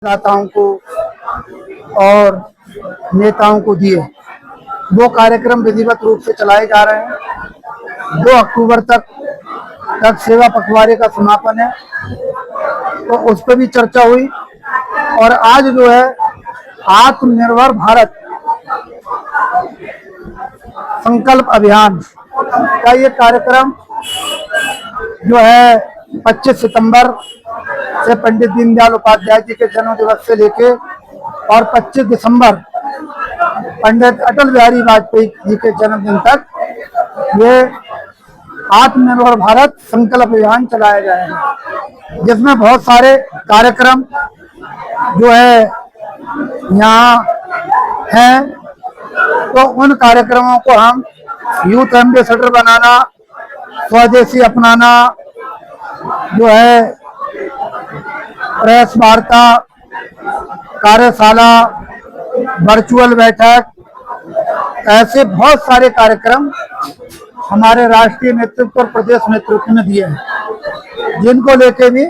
दाताओं को और नेताओं को दिए। वो कार्यक्रम विधिवत रूप से चलाए जा रहे हैं। 2 अक्टूबर तक सेवा पखवाड़े का समापन है, तो उस पर भी चर्चा हुई। और आज जो है आत्मनिर्भर भारत संकल्प अभियान का ये कार्यक्रम जो है 25 सितंबर से पंडित दीनदयाल उपाध्याय जी के जन्म दिवस से लेके और 25 दिसंबर पंडित अटल बिहारी वाजपेयी जी के जन्मदिन तक ये आत्मनिर्भर भारत संकल्प अभियान चलाया जाएगा, जिसमें बहुत सारे कार्यक्रम जो है यहाँ हैं। तो उन कार्यक्रमों को हम यूथ एम्बेसडर बनाना, स्वदेशी अपनाना, जो है प्रेस वार्ता, कार्यशाला, वर्चुअल बैठक, ऐसे बहुत सारे कार्यक्रम हमारे राष्ट्रीय नेतृत्व और प्रदेश नेतृत्व ने दिए हैं, जिनको लेके भी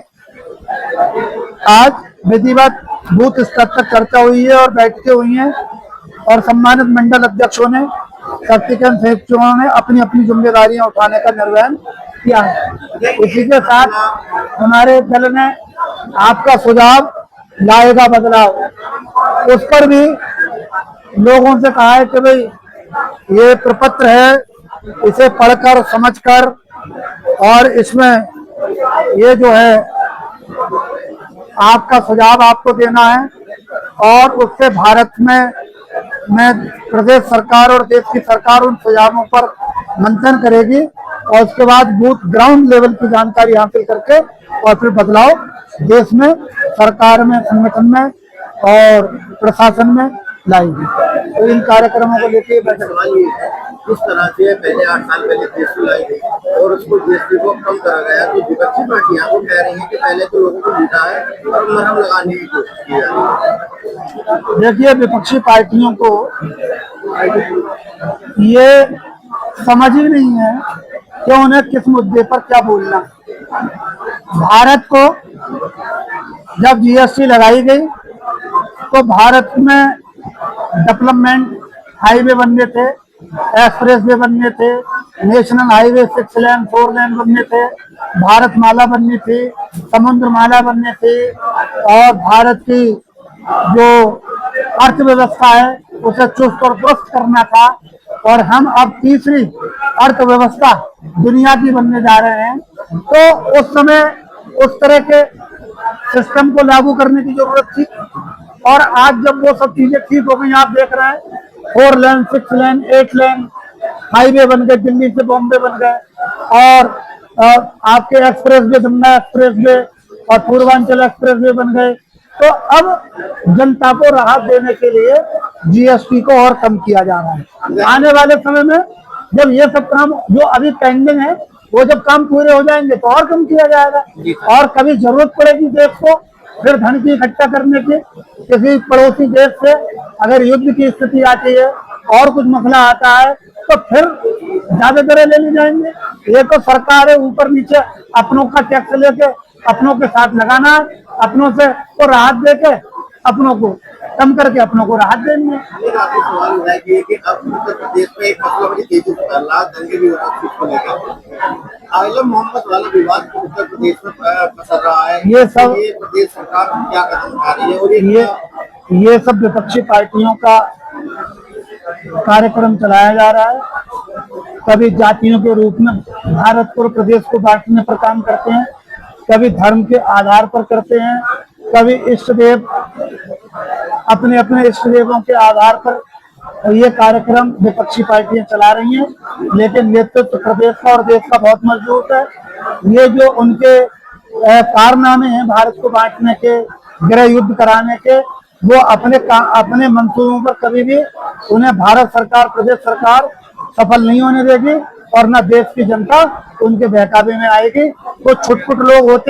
आज विधिवत बूथ स्तर तक चर्चा हुई है और बैठकें हुई हैं। और सम्मानित मंडल अध्यक्षों ने, शक्तिकांत संयुक्तों ने अपनी अपनी जिम्मेदारियां उठाने का निर्वहन किया है। इसी के साथ हमारे दल ने आपका सुझाव लाएगा बदलाव, उस पर भी लोगों से कहा है कि भाई ये प्रपत्र है, इसे पढ़कर समझकर और इसमें ये जो है आपका सुझाव आपको देना है। और उससे भारत में प्रदेश सरकार और देश की सरकार उन सुझावों पर मंथन करेगी और उसके बाद बूथ ग्राउंड लेवल की जानकारी हासिल करके और फिर बदलाव देश में, सरकार में, संगठन में और प्रशासन में लाएगी। तो इन कार्यक्रमों को लेकर बैठक इस तरह से पहले 8 साल पहले जीएसटी लाई गई और उसको जीएसटी को कम करा गया, तो विपक्षी पार्टियां वो कह रही हैं कि पहले तो लोगों को लूटा है और मरहम लगाने की कोशिश की जा रही है। देखिए, विपक्षी पार्टियों को ये समझ ही नहीं है कि उन्हें किस मुद्दे पर क्या बोलना। भारत को जब जीएसटी लगाई गई तो भारत में डेवलपमेंट हाईवे बनने थे, एक्सप्रेस वे बनने थे, नेशनल हाईवे 6 लेन 4 लेन बनने थे, भारत माला बननी थी, समुद्र माला बनने थी और भारत की जो अर्थव्यवस्था है उसे चुस्त और दुरुस्त करना था। और हम अब तीसरी अर्थव्यवस्था दुनिया की बनने जा रहे हैं। तो उस समय उस तरह के सिस्टम को लागू करने की जरूरत थी। और आज जब वो सब चीजें ठीक हो गई, आप देख रहे हैं 4 लेन 6 लेन 8 लेन हाईवे बन गए, दिल्ली से बॉम्बे बन गए और आपके express way, Jamuna express way और पूर्वांचल एक्सप्रेस वे बन गए। तो अब जनता को राहत देने के लिए जीएसटी को और कम किया जा रहा है। आने वाले समय में जब ये सब काम जो अभी पेंडिंग है वो जब काम पूरे हो जाएंगे तो और कम किया जाएगा। और कभी जरूरत पड़ेगी देश को फिर धन की इकट्ठा करने की, किसी पड़ोसी देश से अगर युद्ध की स्थिति आती है और कुछ मसला आता है तो फिर ज्यादा दरें ले ली जाएंगे। ये तो सरकार है, ऊपर नीचे अपनों का टैक्स लेके अपनों के साथ लगाना है, अपनों से को राहत देके अपनों को कम करके अपनों को राहत देंगे। सवाल है कि अब उत्तर प्रदेश में एक मतलब बड़ी तेजी से फैल रहा है, दंगे भी हो लेकर आलम मोहम्मद वाला विवाद उत्तर प्रदेश में पसर रहा है। ये सब प्रदेश सरकार क्या कदम उठा रही है? और ये सब विपक्षी पार्टियों का कार्यक्रम चलाया जा रहा है। कभी जातियों के रूप में भारत और प्रदेश को बांटने पर काम करते हैं, कभी धर्म के आधार पर करते हैं, कभी इष्ट देव अपने अपने इष्ट देवों के आधार पर ये कार्यक्रम विपक्षी पार्टियां चला रही हैं। लेकिन नेतृत्व प्रदेश का और देश का बहुत मजबूत है। ये जो उनके कारनामे हैं भारत को बांटने के, गृह युद्ध कराने के, वो अपने मंसूबों पर कभी भी उन्हें भारत सरकार, प्रदेश सरकार सफल नहीं होने देगी और न देश की जनता उनके बहकावे में आएगी। वो छुटपुट लोग होते